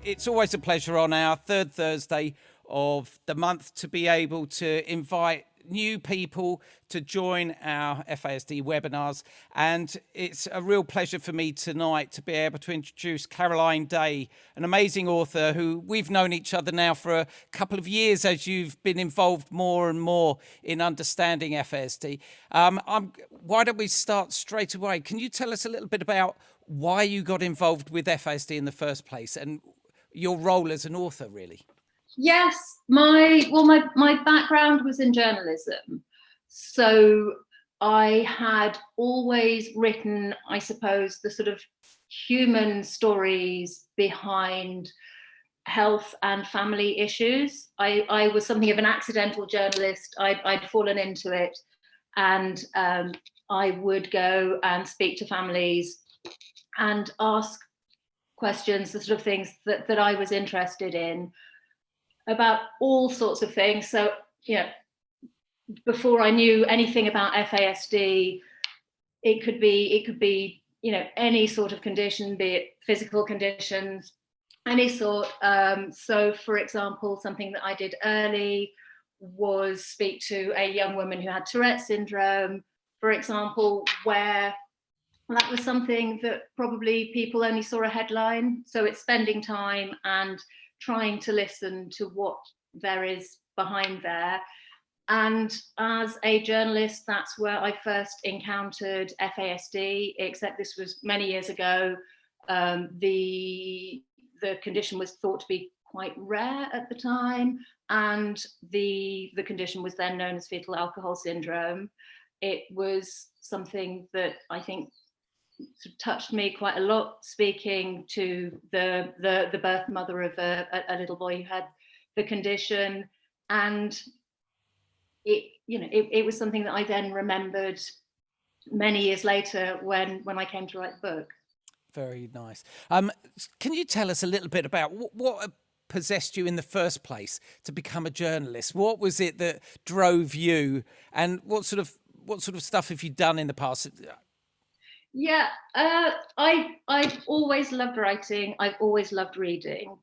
It's always a pleasure on our third Thursday of the month to be able to invite new people to join our FASD webinars. And it's a real pleasure for me tonight to be able to introduce Caroline Day, an amazing author who we've known each other now for a couple of years as you've been involved more and more in understanding FASD. Why don't we start straight away? Can you tell us a little bit about why you got involved with FASD in the first place and your role as an author, really? Yes, my background was in journalism, so I had always written, I suppose, the sort of human stories behind health and family issues. I was something of an accidental journalist. I'd fallen into it, and I would go and speak to families and ask questions, the sort of things that I was interested in, about all sorts of things. So, before I knew anything about FASD, it could be, any sort of condition, be it physical conditions, any sort. So, for example, something that I did early was speak to a young woman who had Tourette's syndrome, for example, where that was something that probably people only saw a headline. So it's spending time and trying to listen to what there is behind there. And as a journalist, that's where I first encountered FASD, except this was many years ago. The condition was thought to be quite rare at the time, and the condition was then known as fetal alcohol syndrome. It was something that I think sort of touched me quite a lot, speaking to the birth mother of a little boy who had the condition, and it was something that I then remembered many years later when I came to write the book. Very nice. Can you tell us a little bit about what possessed you in the first place to become a journalist? What was it that drove you, and what sort of stuff have you done in the past? Yeah, I've always loved writing. I've always loved reading.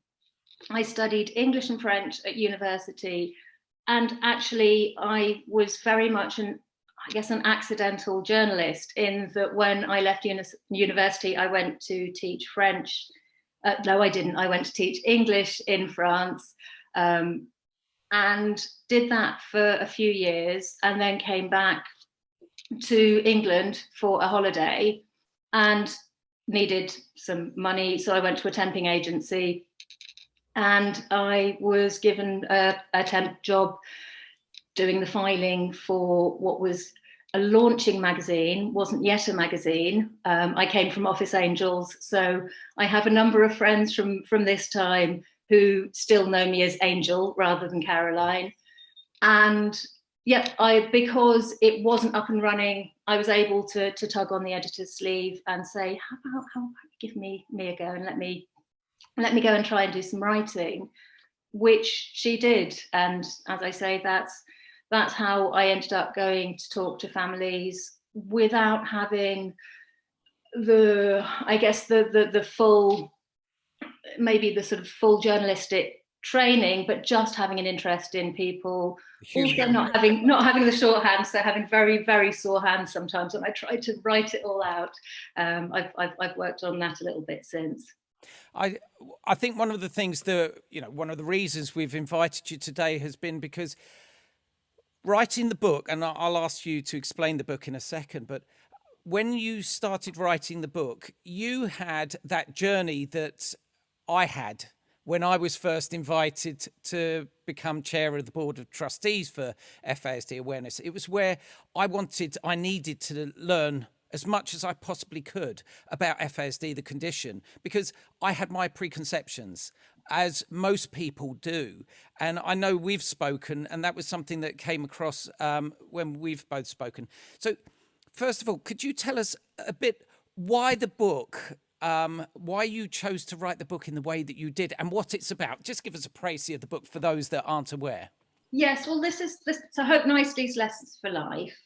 I studied English and French at university, and actually I was very much an accidental journalist, in that when I left university, I went to teach French. No, I didn't. I went to teach English in France, and did that for a few years, and then came back to England for a holiday and needed some money. So I went to a temping agency, and I was given a temp job doing the filing for what was a launching magazine, wasn't yet a magazine. I came from Office Angels, so I have a number of friends from this time who still know me as Angel rather than Caroline. And because it wasn't up and running, I was able to tug on the editor's sleeve and say, how about give me a go and let me go and try and do some writing, which she did. And as I say, that's how I ended up going to talk to families without having the full, maybe the sort of full journalistic training, but just having an interest in people. Also not having the shorthand, so having very, very sore hands sometimes when I try to write it all out. I've worked on that a little bit since. I think one of the things that, one of the reasons we've invited you today has been because writing the book, and I'll ask you to explain the book in a second, but when you started writing the book, you had that journey that I had when I was first invited to become chair of the board of trustees for FASD Awareness. It was where I needed to learn as much as I possibly could about FASD, the condition, because I had my preconceptions, as most people do. And I know we've spoken, and that was something that came across when we've both spoken. So first of all, could you tell us a bit why the book, why you chose to write the book in the way that you did, and what it's about? Just give us a précis of the book for those that aren't aware. Yes, well, this so Hope Nicety's Lessons for Life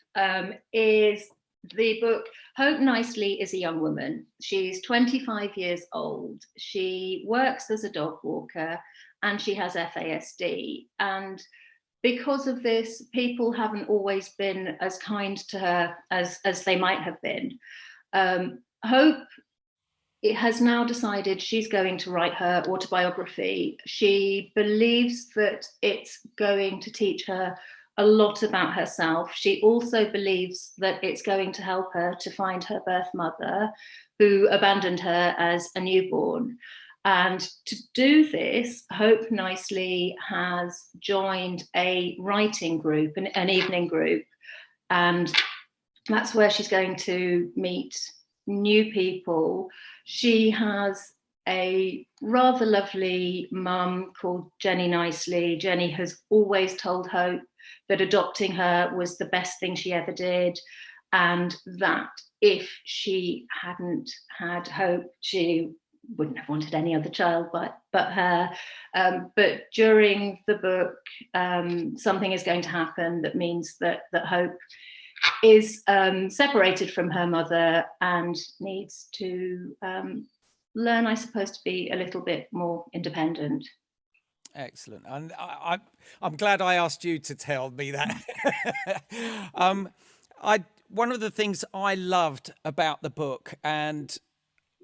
is The book Hope Nicely is a young woman. She's 25 years old. She works as a dog walker and she has FASD. And because of this, people haven't always been as kind to her as they might have been. Hope has now decided she's going to write her autobiography. She believes that it's going to teach her a lot about herself. She also believes that it's going to help her to find her birth mother, who abandoned her as a newborn. And to do this, Hope Nicely has joined a writing group, an evening group, and that's where she's going to meet new people. She has a rather lovely mum called Jenny Nicely. Jenny has always told Hope that adopting her was the best thing she ever did, and that if she hadn't had Hope, she wouldn't have wanted any other child but her. But during the book, something is going to happen that means that Hope is separated from her mother and needs to learn, I suppose, to be a little bit more independent. Excellent. And I'm glad I asked you to tell me that. One of the things I loved about the book, and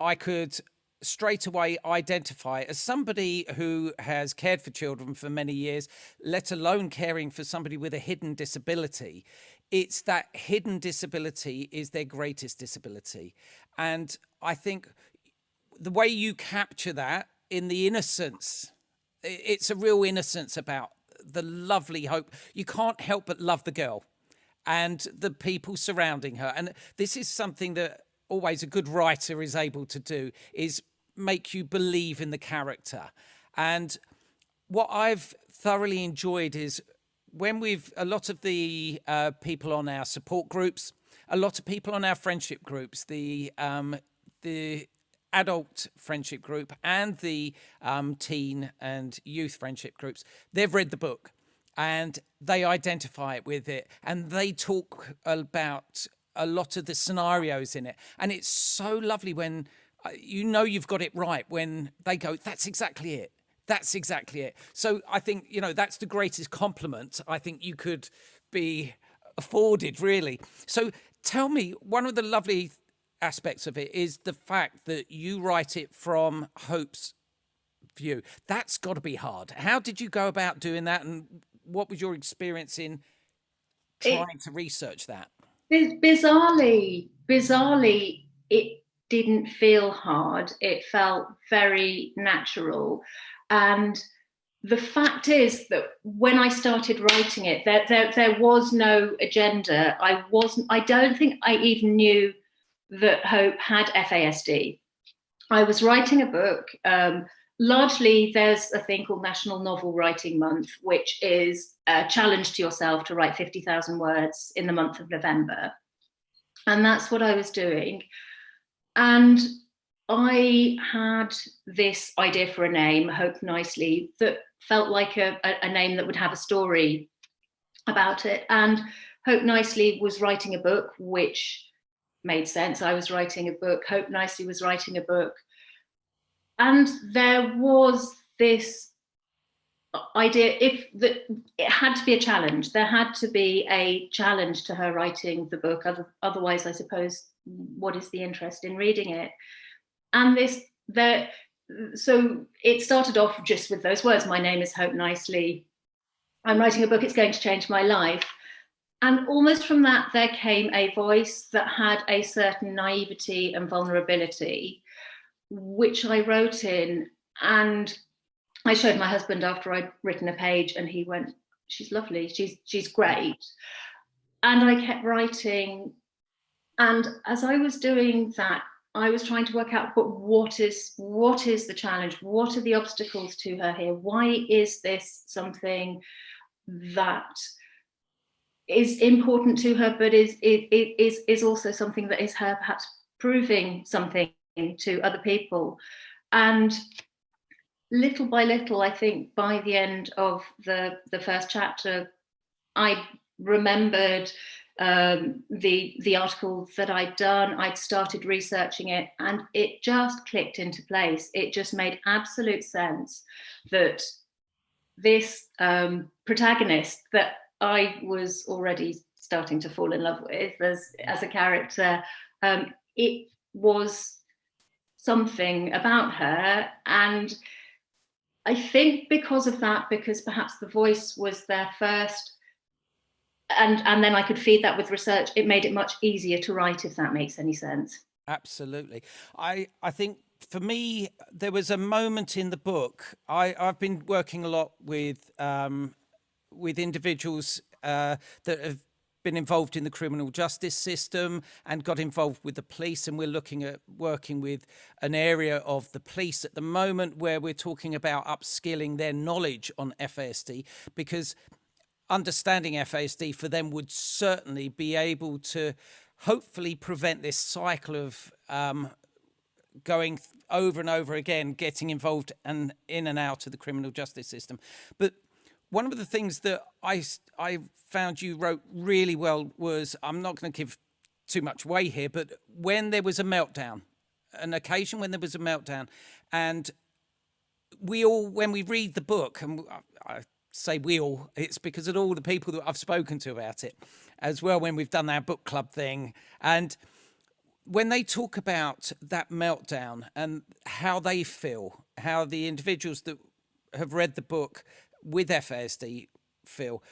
I could straight away identify as somebody who has cared for children for many years, let alone caring for somebody with a hidden disability. It's that hidden disability is their greatest disability. And I think the way you capture that in the innocence, it's a real innocence about the lovely Hope. You can't help but love the girl and the people surrounding her. And this is something that always a good writer is able to do, is make you believe in the character. And what I've thoroughly enjoyed is when a lot of the people on our support groups, a lot of people on our friendship groups, the adult friendship group and the teen and youth friendship groups, they've read the book and they identify it with it, and they talk about a lot of the scenarios in it. And it's so lovely when you've got it right, when they go, that's exactly it. That's exactly it. So I think, that's the greatest compliment I think you could be afforded, really. So tell me, one of the lovely aspects of it is the fact that you write it from Hope's view. That's got to be hard. How did you go about doing that, and what was your experience in trying to research that? Bizarrely, it didn't feel hard. It felt very natural. And the fact is that when I started writing it, there was no agenda. I don't think I even knew that Hope had FASD. I was writing a book. Largely, there's a thing called National Novel Writing Month, which is a challenge to yourself to write 50,000 words in the month of November. And that's what I was doing. And I had this idea for a name, Hope Nicely, that felt like a name that would have a story about it. And Hope Nicely was writing a book, which made sense. I was writing a book. Hope Nicely was writing a book. And there was this idea, it had to be a challenge. There had to be a challenge to her writing the book. Otherwise, I suppose, what is the interest in reading it? And so it started off just with those words. My name is Hope Nicely. I'm writing a book. It's going to change my life. And almost from that, there came a voice that had a certain naivety and vulnerability, which I wrote in. And I showed my husband after I'd written a page, and he went, she's lovely, she's great. And I kept writing. And as I was doing that, I was trying to work out, but what is the challenge? What are the obstacles to her here? Why is this something that is important to her, but is also something that is her perhaps proving something to other people? And little by little, I think by the end of the first chapter, I remembered the article that I'd done, I'd started researching it, and it just clicked into place. It just made absolute sense that this protagonist that I was already starting to fall in love with as a character, it was something about her. And I think because of that, because perhaps the voice was there first, and then I could feed that with research, it made it much easier to write, if that makes any sense. Absolutely. I think for me, there was a moment in the book. I've been working a lot with individuals that have been involved in the criminal justice system and got involved with the police, and we're looking at working with an area of the police at the moment where we're talking about upskilling their knowledge on FASD, because understanding FASD for them would certainly be able to hopefully prevent this cycle of going over and over again, getting involved and in and out of the criminal justice system. But one of the things that I found you wrote really well was, I'm not going to give too much away here, but when there was a meltdown, an occasion when there was a meltdown, and we all, when we read the book, and I say we all, it's because of all the people that I've spoken to about it as well, when we've done our book club thing, and when they talk about that meltdown and how they feel, how the individuals that have read the book with FASD feel,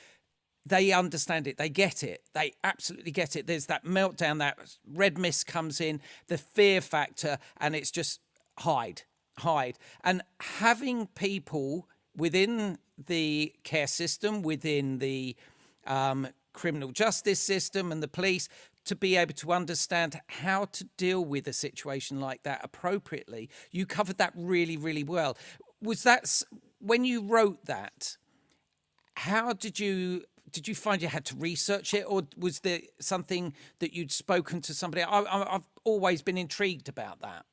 they understand it, they get it, they absolutely get it. There's that meltdown, that red mist comes in, the fear factor, and it's just hide. And having people within the care system, within the criminal justice system and the police, to be able to understand how to deal with a situation like that appropriately. You covered that really, really well. Was that, when you wrote that, how did you find you had to research it, or was there something that you'd spoken to somebody? I've always been intrigued about that.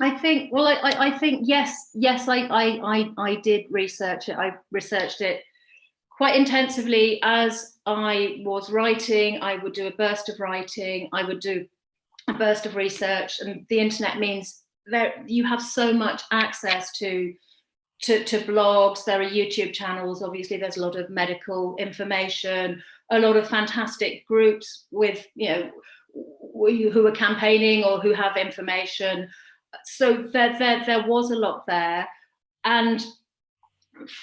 I think, well, I think, yes, I did research it. I researched it quite intensively as I was writing. I would do a burst of writing, I would do a burst of research, and the internet means that you have so much access to blogs. There are YouTube channels, obviously there's a lot of medical information, a lot of fantastic groups with, you know, who are campaigning or who have information. So there was a lot there. And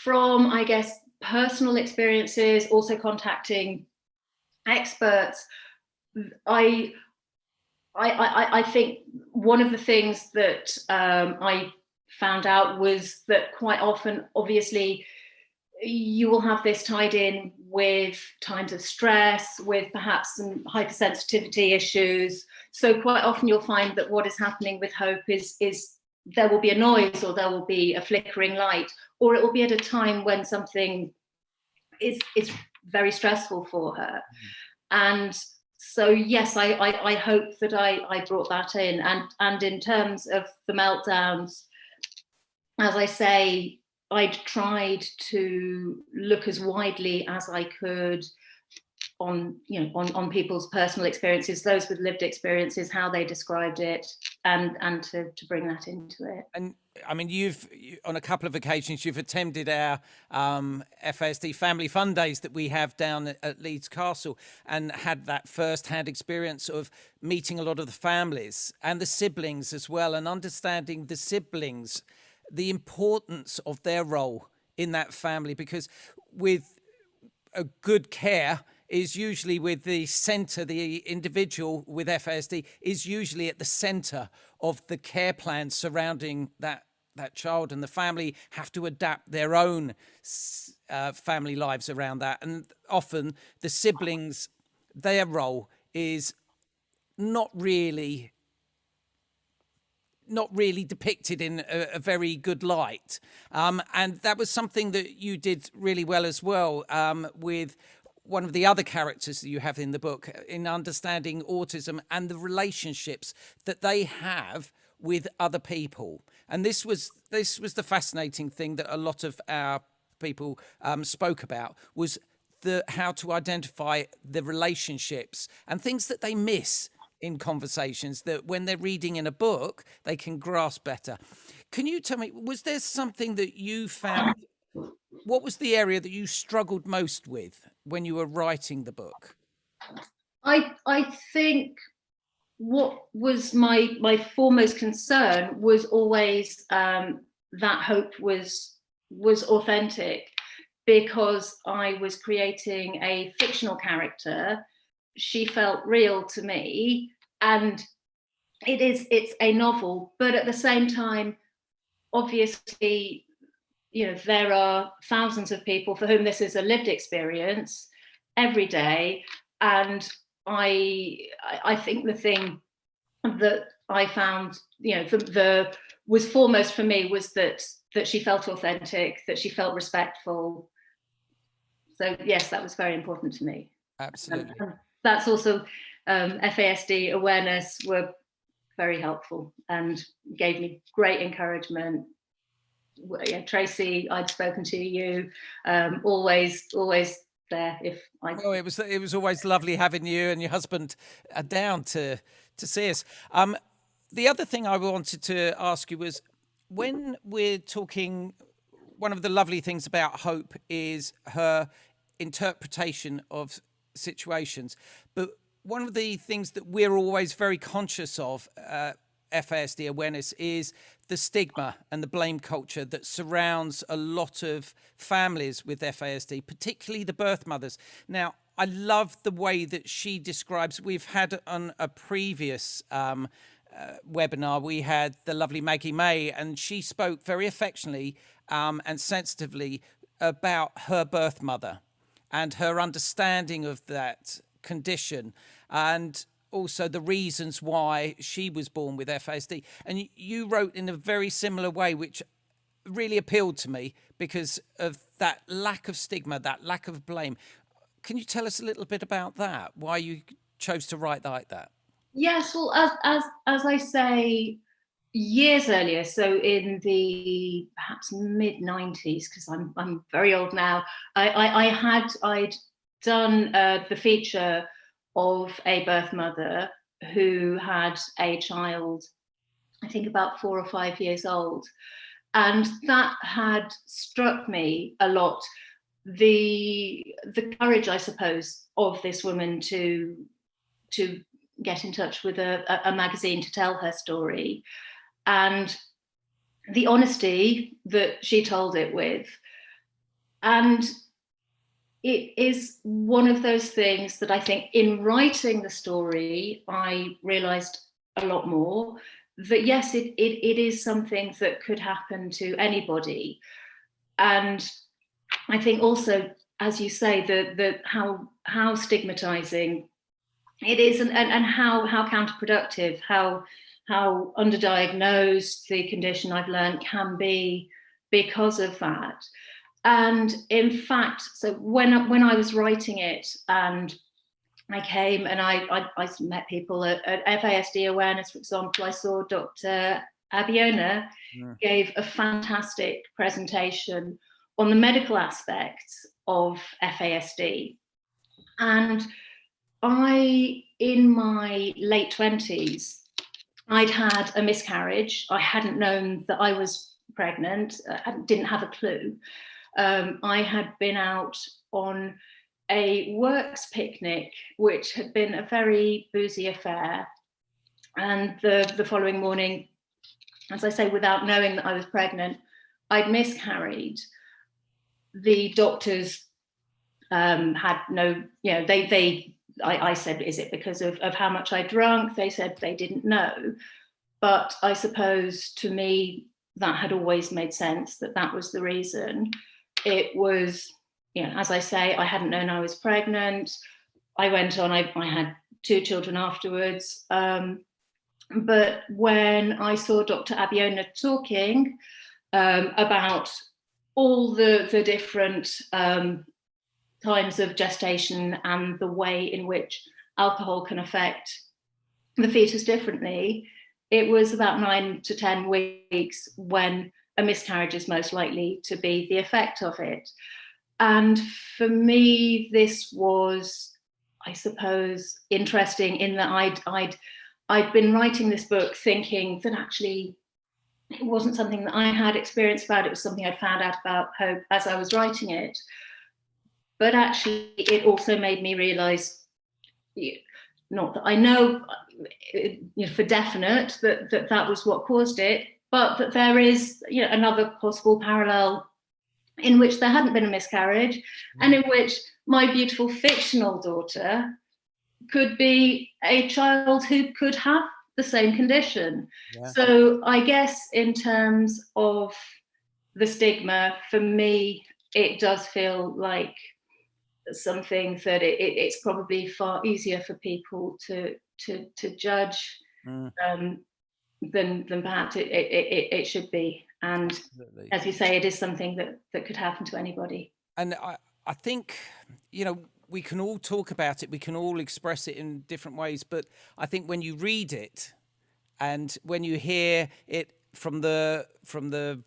from, I guess, personal experiences, also contacting experts, I think one of the things that I found out was that quite often, obviously, you will have this tied in with times of stress, with perhaps some hypersensitivity issues. So quite often you'll find that what is happening with Hope is there will be a noise, or there will be a flickering light, or it will be at a time when something is very stressful for her. And so, yes, I hope that I brought that in. And in terms of the meltdowns, as I say, I tried to look as widely as I could on, you know, on people's personal experiences, those with lived experiences, how they described it, and to bring that into it. And I mean, you've on a couple of occasions you've attended our FASD Family Fun Days that we have down at Leeds Castle, and had that first-hand experience of meeting a lot of the families and the siblings as well, and understanding the siblings, the importance of their role in that family, because with a good care is usually with the center, the individual with FASD is usually at the center of the care plan surrounding that child, and the family have to adapt their own family lives around that. And often the siblings, their role is not really depicted in a very good light. And that was something that you did really well as well, with one of the other characters that you have in the book, in understanding autism and the relationships that they have with other people. And this was the fascinating thing that a lot of our people spoke about, was how to identify the relationships and things that they miss in conversations that when they're reading in a book, they can grasp better. Can you tell me, was there something that you found? What was the area that you struggled most with when you were writing the book? I think what was my foremost concern was always that hope was authentic, because I was creating a fictional character. She felt real to me, and it's a novel, but at the same time, obviously, there are thousands of people for whom this is a lived experience every day. And I think the thing that I found, the was foremost for me was that she felt authentic, that she felt respectful. So yes, that was very important to me. Absolutely. And that's also FASD Awareness were very helpful and gave me great encouragement. Yeah, Tracy, I'd spoken to you, always there if I. Oh, it was always lovely having you and your husband down to see us. The other thing I wanted to ask you was, when we're talking, one of the lovely things about Hope is her interpretation of situations, but one of the things that we're always very conscious of, FASD Awareness, is the stigma and the blame culture that surrounds a lot of families with FASD, particularly the birth mothers. Now, I love the way that she describes, we've had on a previous webinar, we had the lovely Maggie May, and she spoke very affectionately and sensitively about her birth mother and her understanding of that condition, and also the reasons why she was born with FASD. And you wrote in a very similar way, which really appealed to me because of that lack of stigma, that lack of blame. Can you tell us a little bit about that, why you chose to write like that? Yes, well, as I say, years earlier, so in the perhaps mid 90s, because I'm very old now, I'd done the feature of a birth mother who had a child, I think about 4 or 5 years old, and that had struck me a lot. The courage, I suppose, of this woman to get in touch with a magazine to tell her story, and the honesty that she told it with. And it is one of those things that I think in writing the story, I realized a lot more that yes, it is something that could happen to anybody. And I think also, as you say, the how stigmatizing it is, and how counterproductive, how underdiagnosed the condition, I've learned, can be because of that. And in fact, so when I was writing it, and I came and I met people at FASD Awareness, for example. I saw Dr. Abiona gave a fantastic presentation on the medical aspects of FASD. And in my late 20s, I'd had a miscarriage. I hadn't known that I was pregnant. I didn't have a clue. I had been out on a works picnic, which had been a very boozy affair. And the following morning, as I say, without knowing that I was pregnant, I'd miscarried. The doctors had no, I said, is it because of how much I drank? They said they didn't know. But I suppose to me, that had always made sense, that was the reason. It was, as I say, I hadn't known I was pregnant. I went on, I had 2 children afterwards. But when I saw Dr. Abiona talking about all the different times of gestation and the way in which alcohol can affect the fetus differently, it was about 9 to 10 weeks when a miscarriage is most likely to be the effect of it. And for me, this was, I suppose, interesting in that I'd been writing this book thinking that actually it wasn't something that I had experience about. It was something I'd found out about hope as I was writing it. But actually, it also made me realize, not that I know, for definite that was what caused it, but that there is, another possible parallel in which there hadn't been a miscarriage, and in which my beautiful fictional daughter could be a child who could have the same condition. Yeah. So I guess in terms of the stigma, for me, it does feel like something that it's probably far easier for people to judge than perhaps it should be. And absolutely, as you say, it is something that could happen to anybody. And I think, we can all talk about it, we can all express it in different ways, but I think when you read it and when you hear it from the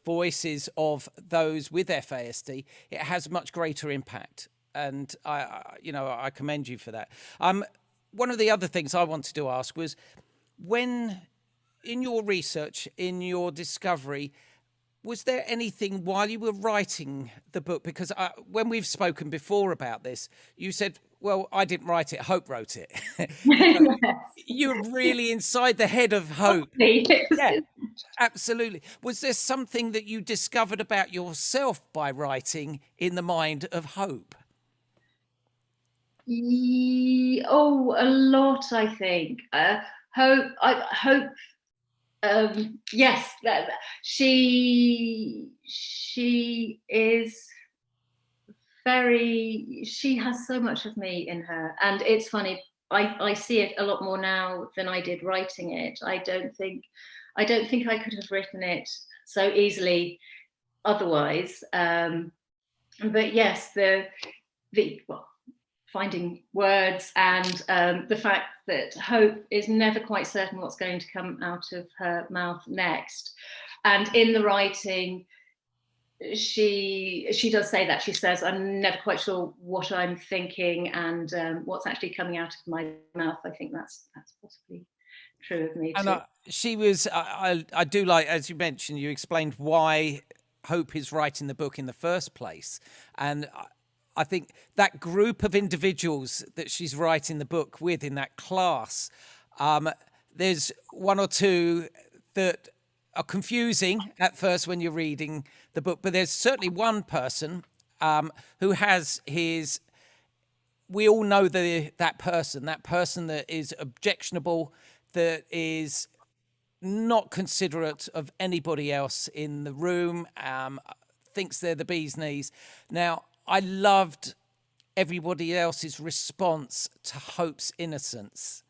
voices of those with FASD, it has much greater impact. And I commend you for that. One of the other things I wanted to ask was, when in your research, in your discovery, was there anything while you were writing the book? Because when we've spoken before about this, you said, well, I didn't write it, Hope wrote it. You're really inside the head of Hope. Yeah, absolutely. Was there something that you discovered about yourself by writing in the mind of Hope? Oh, a lot, I think. Hope. Yes, she is very. She has so much of me in her, and it's funny. I see it a lot more now than I did writing it. I don't think I could have written it so easily otherwise. But yes, finding words and the fact that Hope is never quite certain what's going to come out of her mouth next. And in the writing, she does say that. She says, I'm never quite sure what I'm thinking and what's actually coming out of my mouth. I think that's possibly true of me too. And she was, I do like, as you mentioned, you explained why Hope is writing the book in the first place. And I think that group of individuals that she's writing the book with in that class, there's one or two that are confusing at first when you're reading the book, but there's certainly one person who has his, we all know that person that is objectionable, that is not considerate of anybody else in the room, thinks they're the bee's knees. Now, I loved everybody else's response to Hope's innocence,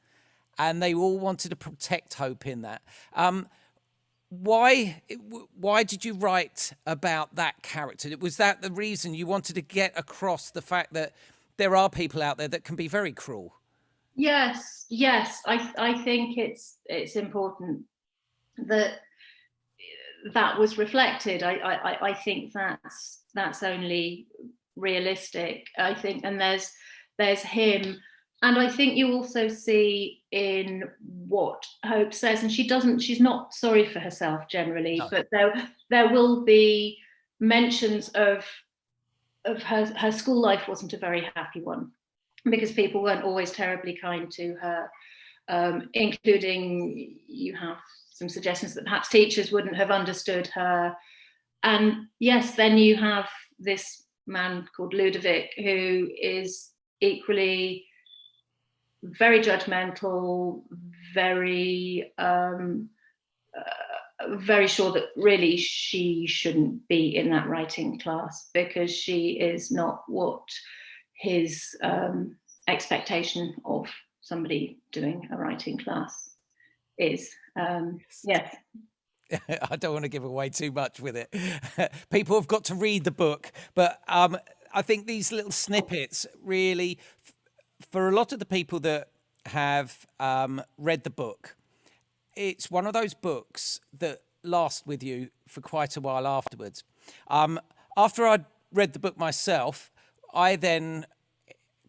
and they all wanted to protect Hope in that. Why did you write about that character? Was that the reason you wanted to get across the fact that there are people out there that can be very cruel? Yes. I think it's important that was reflected. I think that's only realistic, I think. And there's him, and I think you also see in what Hope says, and she's not sorry for herself generally, no. But there will be mentions of her school life wasn't a very happy one, because people weren't always terribly kind to her, including, you have some suggestions that perhaps teachers wouldn't have understood her. And yes, then you have this man called Ludovic, who is equally very judgmental, very sure that really she shouldn't be in that writing class, because she is not what his expectation of somebody doing a writing class is. Yes. I don't want to give away too much with it. People have got to read the book, but I think these little snippets really, for a lot of the people that have read the book, it's one of those books that last with you for quite a while afterwards. After I'd read the book myself, I then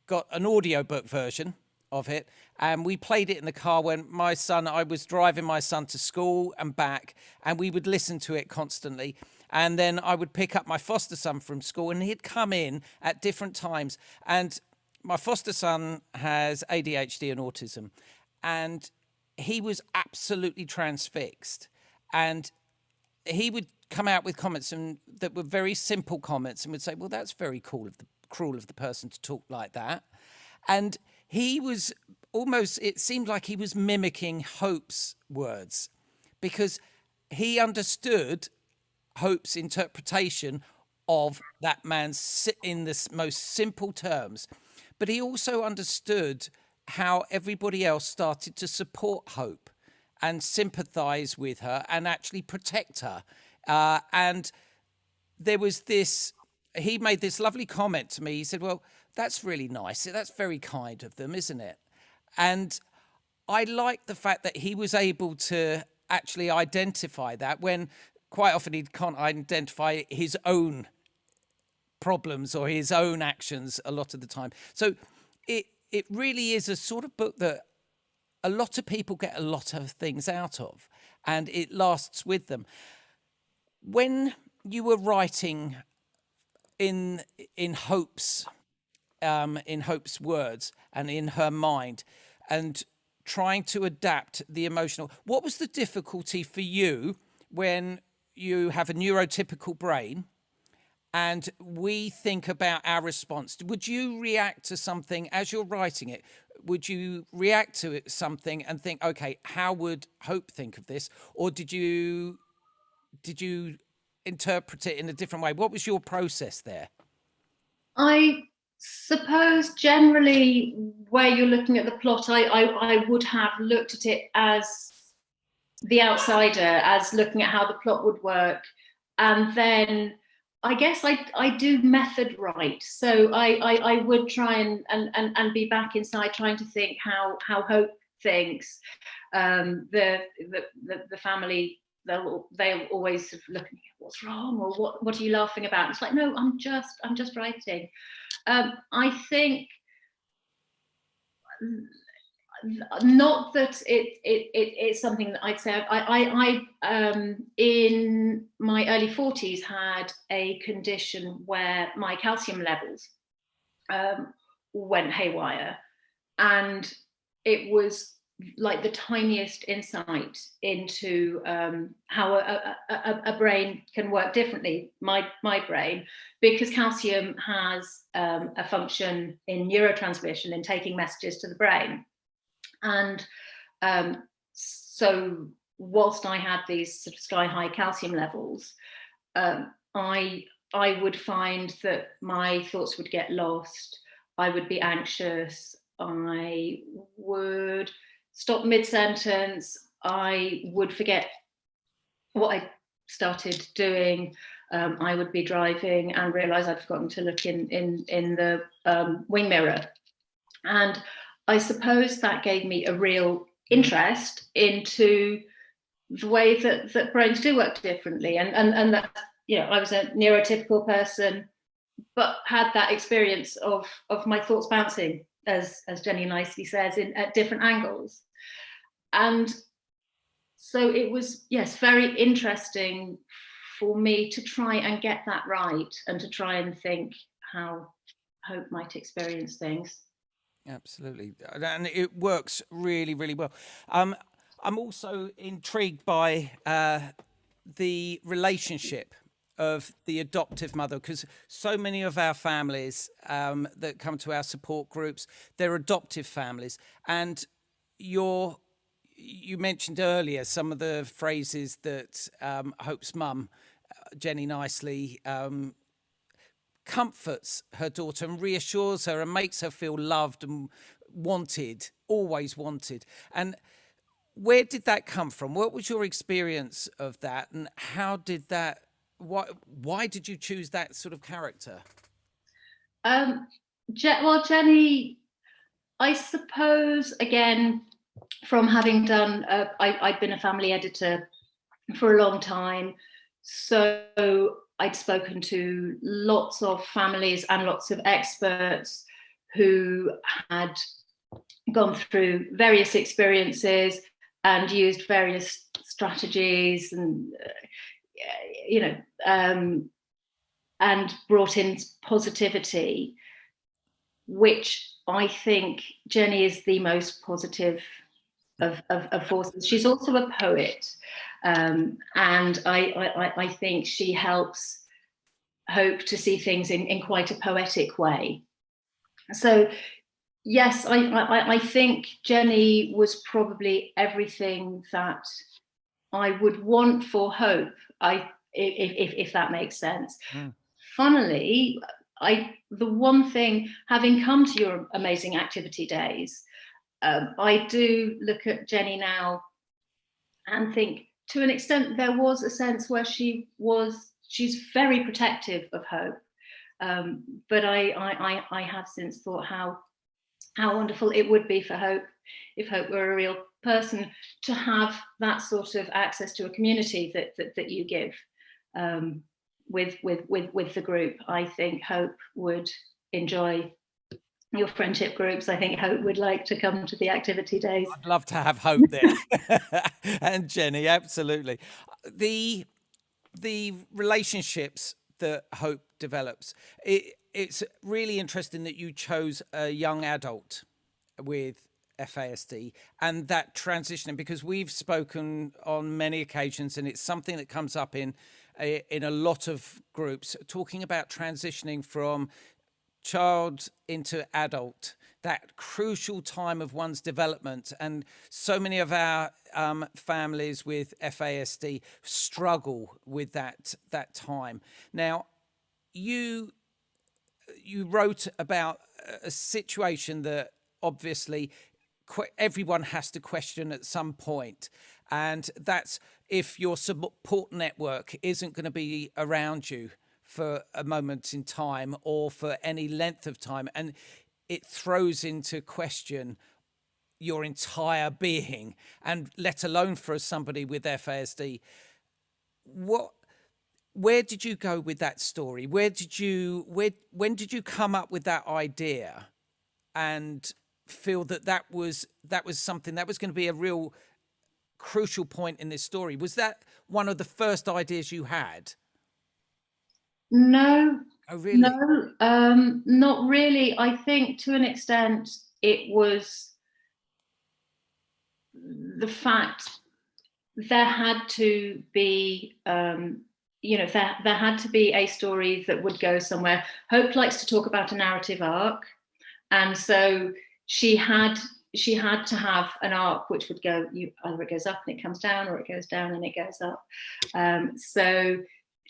got an audiobook version of it, and we played it in the car when I was driving my son to school and back, and we would listen to it constantly. And then I would pick up my foster son from school, and he'd come in at different times. And my foster son has ADHD and autism, and he was absolutely transfixed. And he would come out with comments that were very simple comments, and would say, well, that's very cruel of the person to talk like that. And he was it seemed like he was mimicking Hope's words, because he understood Hope's interpretation of that man in the most simple terms. But he also understood how everybody else started to support Hope and sympathize with her and actually protect her. And there was he made this lovely comment to me. He said, well, that's really nice. That's very kind of them, isn't it? And I like the fact that he was able to actually identify that, when quite often he can't identify his own problems or his own actions a lot of the time. So it really is a sort of book that a lot of people get a lot of things out of, and it lasts with them. When you were writing in Hope's words and in her mind, and trying to adapt the emotional, what was the difficulty for you when you have a neurotypical brain and we think about our response? Would you react to something as you're writing it? Would you react to something and think, okay, how would Hope think of this? Or did you interpret it in a different way? What was your process there? I suppose generally, where you're looking at the plot, I would have looked at it as the outsider, as looking at how the plot would work. And then I guess I do method write. So I would try and be back inside trying to think how Hope thinks. The family, they'll always sort of look at me, what's wrong, or what are you laughing about? It's like, no, I'm just writing. I think not that it's something that I'd say. I in my early 40s had a condition where my calcium levels went haywire, and it was like the tiniest insight into how a brain can work differently, my brain, because calcium has a function in neurotransmission, in taking messages to the brain. And so whilst I had these sort of sky-high calcium levels, I would find that my thoughts would get lost. I would be anxious. I would stop mid-sentence. I would forget what I started doing. I would be driving and realise I'd forgotten to look in the wing mirror. And I suppose that gave me a real interest into the way that brains do work differently. And that, I was a neurotypical person, but had that experience of my thoughts bouncing, as Jenny nicely says, at different angles. And so it was, yes, very interesting for me to try and get that right, and to try and think how Hope might experience things. Absolutely. And it works really, really well. I'm also intrigued by the relationship of the adoptive mother, because so many of our families that come to our support groups, they're adoptive families. And you mentioned earlier some of the phrases that Hope's mum, Jenny nicely, comforts her daughter and reassures her and makes her feel loved and wanted, always wanted. And where did that come from? What was your experience of that, and how did that? Why did you choose that sort of character? Well, Jenny, I suppose, again, from having done, I've been a family editor for a long time, so I'd spoken to lots of families and lots of experts who had gone through various experiences and used various strategies and and brought in positivity, which I think Jenny is the most positive of forces. She's also a poet, and I think she helps Hope to see things in quite a poetic way. So yes, I think Jenny was probably everything that I would want for Hope. If that makes sense. Mm. Funnily, the one thing, having come to your amazing activity days, I do look at Jenny now and think, to an extent, there was a sense where she's very protective of Hope. But I have since thought how wonderful it would be for Hope, if Hope were a real person, to have that sort of access to a community that you give with the group. I think Hope would enjoy your friendship groups. I think Hope would like to come to the activity days. I'd love to have Hope there. And Jenny, absolutely. The relationships that Hope develops, it's really interesting that you chose a young adult with FASD and that transitioning, because we've spoken on many occasions and it's something that comes up in a lot of groups, talking about transitioning from child into adult, that crucial time of one's development. And so many of our families with FASD struggle with that time. Now, you wrote about a situation that obviously everyone has to question at some point, and that's if your support network isn't going to be around you for a moment in time or for any length of time, and it throws into question your entire being, and let alone for somebody with FASD. Where did you go with that story? When did you come up with that idea and feel that was something that was going to be a real crucial point in this story? Was that one of the first ideas you had? No. Oh, really? No, not really. I think to an extent it was the fact there had to be, there had to be a story that would go somewhere. Hope likes to talk about a narrative arc, and so she had to have an arc which would go, either it goes up and it comes down, or it goes down and it goes up. So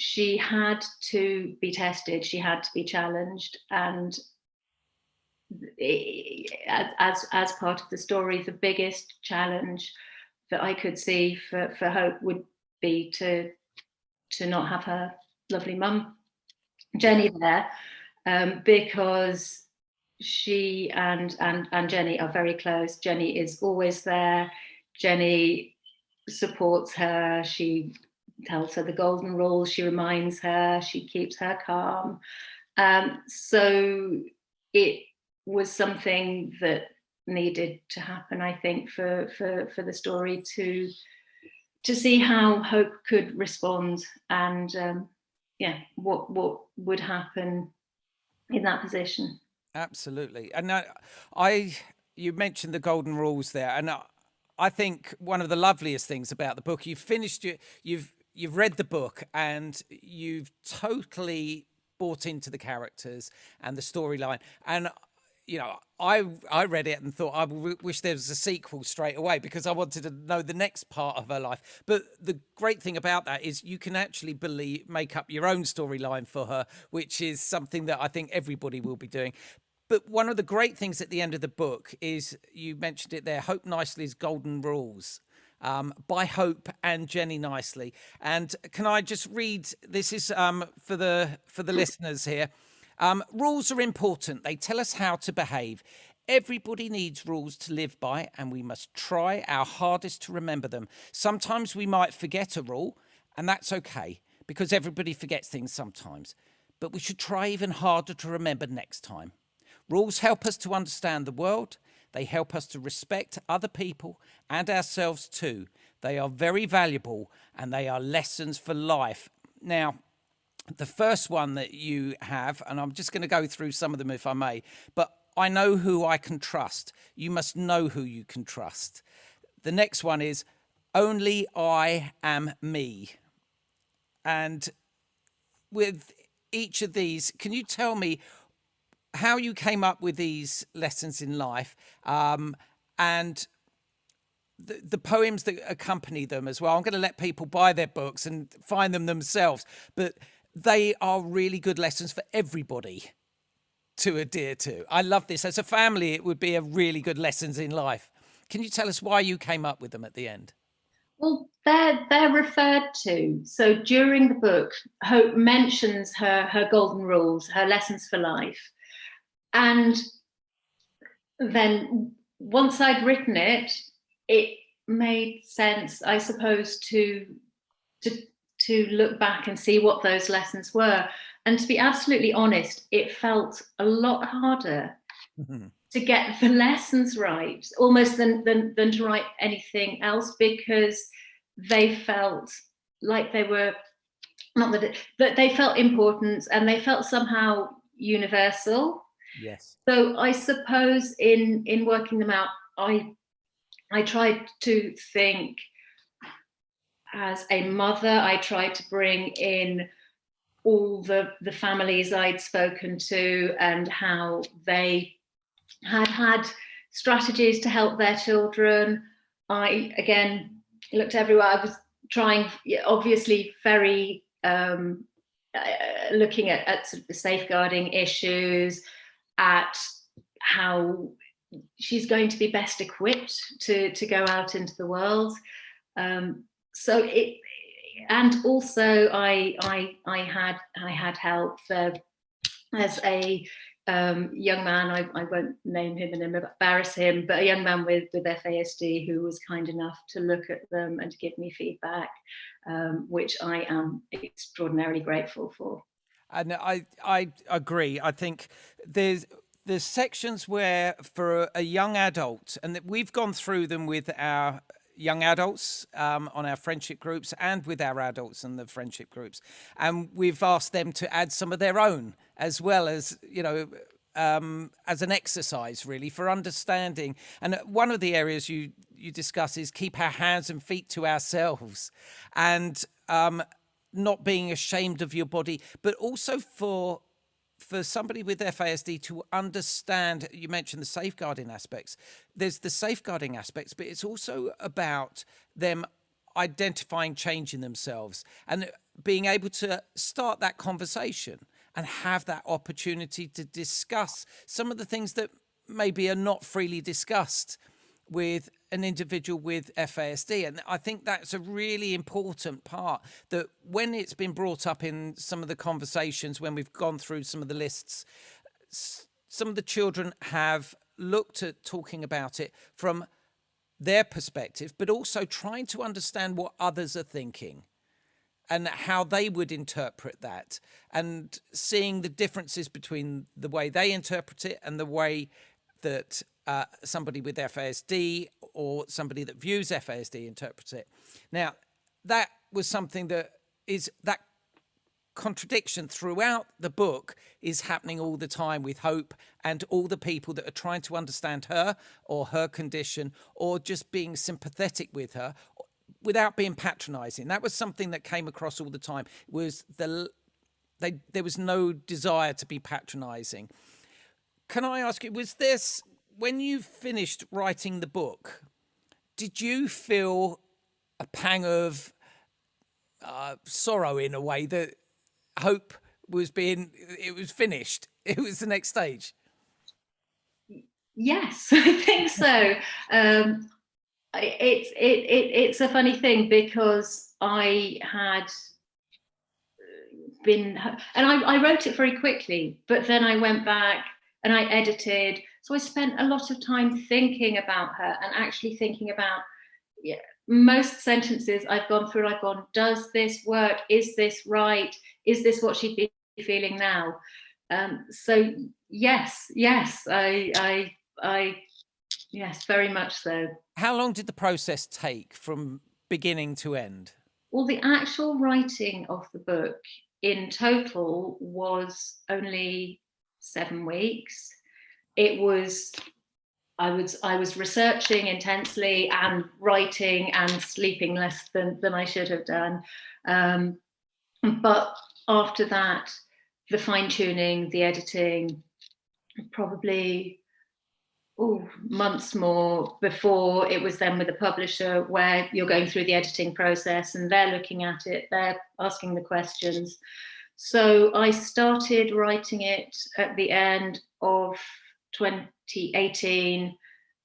she had to be tested, she had to be challenged, and as part of the story, the biggest challenge that I could see for Hope would be to not have her lovely mum Jenny there, because she and Jenny are very close. Jenny is always there. Jenny supports her. She tells her the golden rule. She reminds her. She keeps her calm. So it was something that needed to happen, I think, for the story to see how Hope could respond, and what would happen in that position. Absolutely. And you mentioned the golden rules there, and I think one of the loveliest things about the book, you've read the book and you've totally bought into the characters and the storyline. And I read it and thought I wish there was a sequel straight away, because I wanted to know the next part of her life. But the great thing about that is you can actually make up your own storyline for her, which is something that I think everybody will be doing. But one of the great things at the end of the book is, you mentioned it there, Hope Nicely's Golden Rules, by Hope and Jenny Nicely. And can I just read, this is for the listeners here. Rules are important. They tell us how to behave. Everybody needs rules to live by, and we must try our hardest to remember them. Sometimes we might forget a rule, and that's okay. because everybody forgets things sometimes. But we should try even harder to remember next time. Rules help us to understand the world. They help us to respect other people and ourselves too. They are very valuable and they are lessons for life. Now, the first one that you have, and I'm just going to go through some of them if I may, but I know who I can trust. You must know who you can trust. The next one is only I am me. And with each of these, can you tell me how you came up with these lessons in life, and the poems that accompany them as well? I'm going to let people buy their books and find them themselves, but they are really good lessons for everybody to adhere to. I love this. As a family, it would be a really good lessons in life. Can you tell us why you came up with them at the end? Well, they're referred to. So during the book, Hope mentions her golden rules, her lessons for life. And then once I'd written it, it made sense, I suppose, to look back and see what those lessons were. And to be absolutely honest, it felt a lot harder to get the lessons right, almost than to write anything else, because they felt like they were, not that but they felt important and they felt somehow universal. Yes. So I suppose in working them out, I tried to think as a mother. I tried to bring in all the families I'd spoken to and how they had strategies to help their children. I, again, looked everywhere. I was trying, obviously, very looking at sort of the safeguarding issues, at how she's going to be best equipped to go out into the world. So it, and also I had help as a young man. I won't name him and embarrass him, but a young man with FASD who was kind enough to look at them and to give me feedback, which I am extraordinarily grateful for. And I agree. I think there's sections where for a young adult, and that we've gone through them with our young adults on our friendship groups and with our adults in the friendship groups, and we've asked them to add some of their own as well, as as an exercise really for understanding. And one of the areas you discuss is keep our hands and feet to ourselves, and not being ashamed of your body, but also for somebody with FASD to understand. You mentioned the safeguarding aspects. There's the safeguarding aspects, but it's also about them identifying change in themselves and being able to start that conversation and have that opportunity to discuss some of the things that maybe are not freely discussed with an individual with FASD. And I think that's a really important part, that when it's been brought up in some of the conversations, when we've gone through some of the lists, some of the children have looked at talking about it from their perspective, but also trying to understand what others are thinking and how they would interpret that, and seeing the differences between the way they interpret it and the way that somebody with FASD or somebody that views FASD interprets it. Now, that was something that is, that contradiction throughout the book is happening all the time with Hope and all the people that are trying to understand her or her condition, or just being sympathetic with her without being patronizing. That was something that came across all the time, was there was no desire to be patronizing. Can I ask you, was this, when you finished writing the book, did you feel a pang of sorrow in a way that Hope was it was finished, it was the next stage? Yes, I think so. It's a funny thing, because I had been, and I wrote it very quickly, but then I went back and I edited. So I spent a lot of time thinking about her and actually thinking about most sentences I've gone through, I've gone, does this work? Is this right? Is this what she'd be feeling now? So yes, yes, yes, very much so. How long did the process take from beginning to end? Well, the actual writing of the book in total was only 7 weeks. It was I was researching intensely and writing and sleeping less than I should have done. But after that, the fine tuning, the editing, probably months more before it was then with the publisher, where you're going through the editing process and they're looking at it, they're asking the questions. So I started writing it at the end of 2018,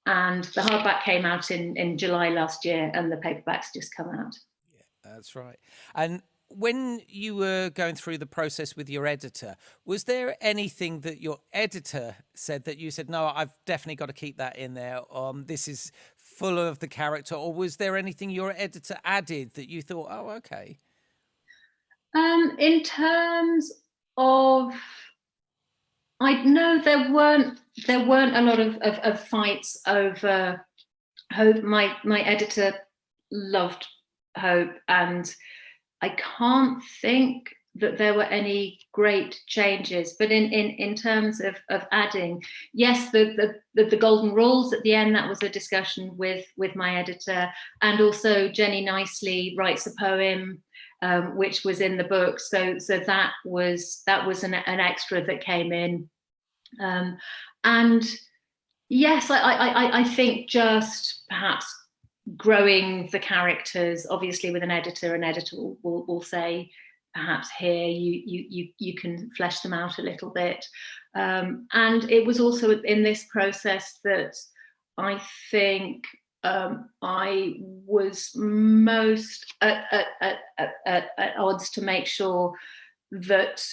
and the hardback came out in July last year, and the paperback's just come out. Yeah, that's right. And when you were going through the process with your editor, was there anything that your editor said that you said, no, I've definitely got to keep that in there? This is full of the character, or was there anything your editor added that you thought, oh, okay? In terms of, I know there weren't a lot of fights over Hope. My editor loved Hope, and I can't think that there were any great changes. But in terms of adding, yes, the golden rules at the end, that was a discussion with my editor, and also Jenny Nicely writes a poem which was in the book, so that was an extra that came in, and yes, I think just perhaps growing the characters, obviously with an editor will say, perhaps here you can flesh them out a little bit, and it was also in this process that I think I was most at odds to make sure that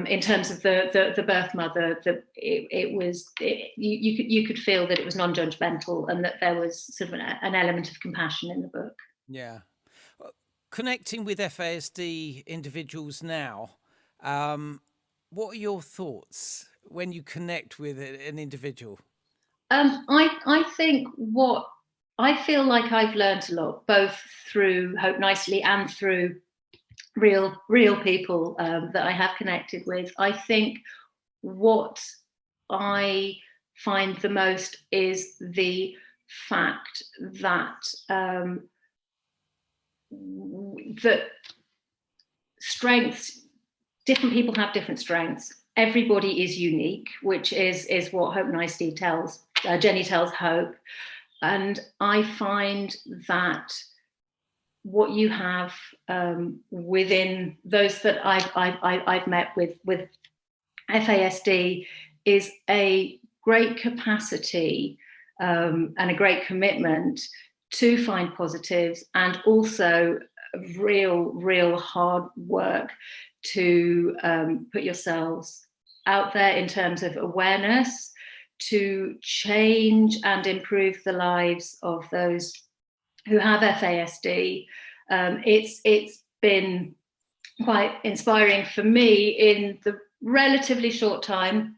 in terms of the birth mother, that you could feel that it was non-judgmental, and that there was sort of an element of compassion in the book. Yeah. Connecting with FASD individuals now, what are your thoughts when you connect with an individual? I think what I feel like I've learned a lot, both through Hope Nicely and through real people that I have connected with. I think what I find the most is the fact that that strengths, different people have different strengths. Everybody is unique, which is what Hope Nicely tells Jenny tells Hope, and I find that what you have within those that I've met with FASD is a great capacity and a great commitment to find positives, and also real hard work to put yourselves out there in terms of awareness, to change and improve the lives of those who have FASD. It's been quite inspiring for me in the relatively short time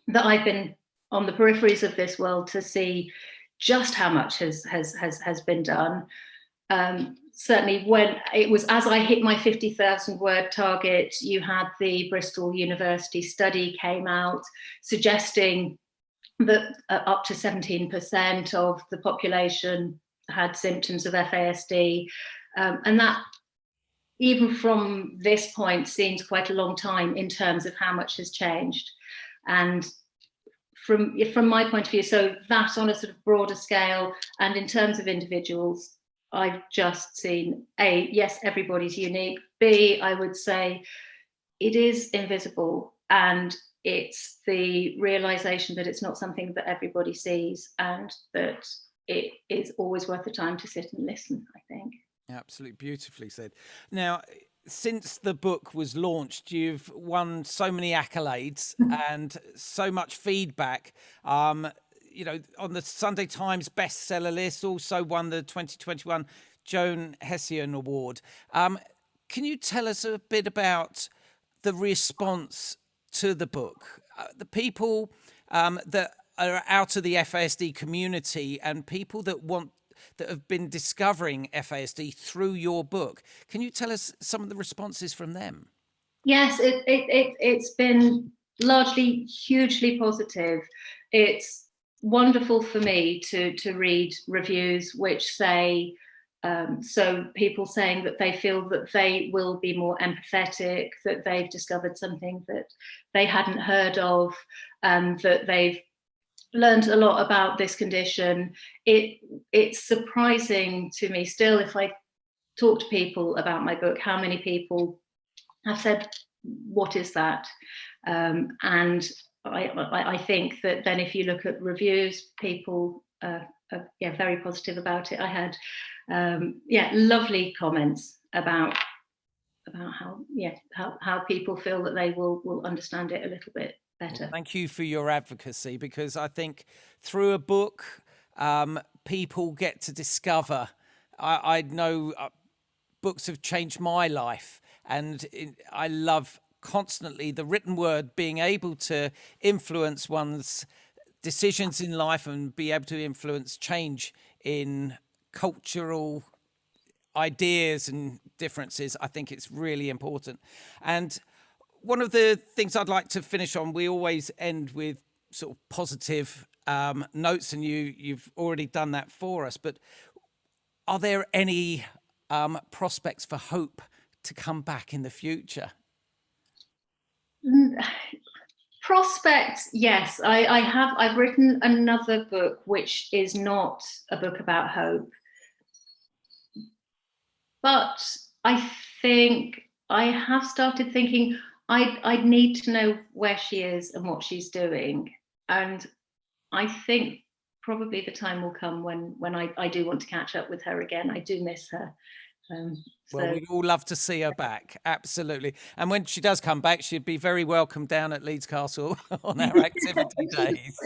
that I've been on the peripheries of this world to see just how much has been done. Certainly when it was, as I hit my 50,000 word target, you had the Bristol University study came out suggesting that up to 17% of the population had symptoms of FASD, and that even from this point seems quite a long time in terms of how much has changed. And from my point of view, so that on a sort of broader scale, and in terms of individuals, I've just seen A, yes, everybody's unique. B, I would say it is invisible, and it's the realization that it's not something that everybody sees, and that it is always worth the time to sit and listen, I think. Absolutely beautifully said. Now, since the book was launched, you've won so many accolades and so much feedback. You know, on the Sunday Times bestseller list, also won the 2021 Joan Hessayon Award. Can you tell us a bit about the response to the book? The people that are out of the FASD community and people that have been discovering FASD through your book. Can you tell us some of the responses from them? Yes, it's been largely hugely positive. It's wonderful for me to read reviews which say, so people saying that they feel that they will be more empathetic, that they've discovered something that they hadn't heard of, that they've learned a lot about this condition. It's surprising to me still, if I talk to people about my book, how many people have said, what is that? And I think that then if you look at reviews, people are very positive about it. I had lovely comments about how people feel that they will understand it a little bit better. Well, thank you for your advocacy, because I think through a book, people get to discover. I know books have changed my life, and I love constantly the written word being able to influence one's decisions in life and be able to influence change in cultural ideas and differences. I think it's really important. And one of the things I'd like to finish on, we always end with sort of positive notes, and you've already done that for us, but are there any prospects for hope to come back in the future? Prospects, yes. I've written another book which is not a book about hope, but I think I have started thinking I'd need to know where she is and what she's doing, and I think probably the time will come when I do want to catch up with her again. I do miss her. Well, we'd all love to see her back. Absolutely. And when she does come back, she'd be very welcome down at Leeds Castle on our activity days.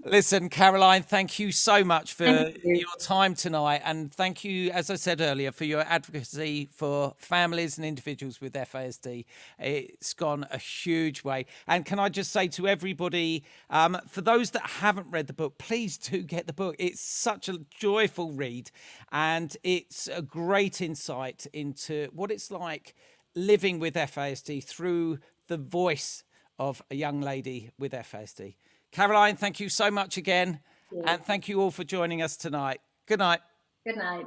Listen, Caroline, thank you so much for your time tonight. And thank you, as I said earlier, for your advocacy for families and individuals with FASD. It's gone a huge way. And can I just say to everybody, for those that haven't read the book, please do get the book. It's such a joyful read, and it's a great insight into what it's like living with FASD through the voice of a young lady with FASD. Caroline, thank you so much again. And thank you all for joining us tonight. Good night. Good night.